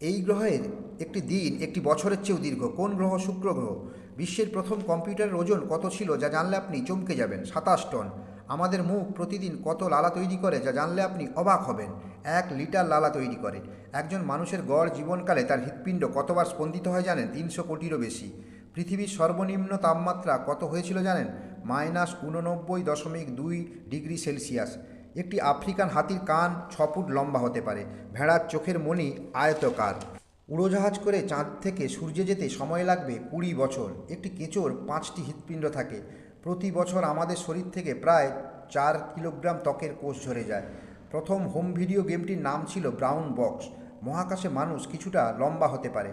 এই গ্রহের একটি দিন একটি বছরের চেয়েও দীর্ঘ। কোন গ্রহ? শুক্র গ্রহ। বিশ্বের প্রথম কম্পিউটারের ওজন কত ছিল যা জানলে আপনি চমকে যাবেন? 27 টন। আমাদের মুখ প্রতিদিন কত লালা তৈরি করে যা জানলে আপনি অবাক হবেন? 1 লিটার লালা তৈরি করে। একজন মানুষের গড় জীবনকালে তার হৃৎপিণ্ড কতবার স্পন্দিত হয় জানেন? 300 কোটিরও বেশি। পৃথিবীর সর্বনিম্ন তাপমাত্রা কত হয়েছিল জানেন? -89.2 ডিগ্রি সেলসিয়াস। একটি আফ্রিকান হাতির কান 6 ফুট লম্বা হতে পারে। ভেড়ার চোখের মণি আয়তকার। উড়োজাহাজ করে চাঁদ থেকে সূর্যে যেতে সময় লাগবে 20 বছর। একটি কেঁচোর 5টি হৃৎপিণ্ড থাকে। প্রতি বছর আমাদের শরীর থেকে প্রায় 4 কিলোগ্রাম ত্বকের কোষ ঝরে যায়। প্রথম হোম ভিডিও গেমটির নাম ছিল ব্রাউন বক্স। মহাকাশে মানুষ কিছুটা লম্বা হতে পারে।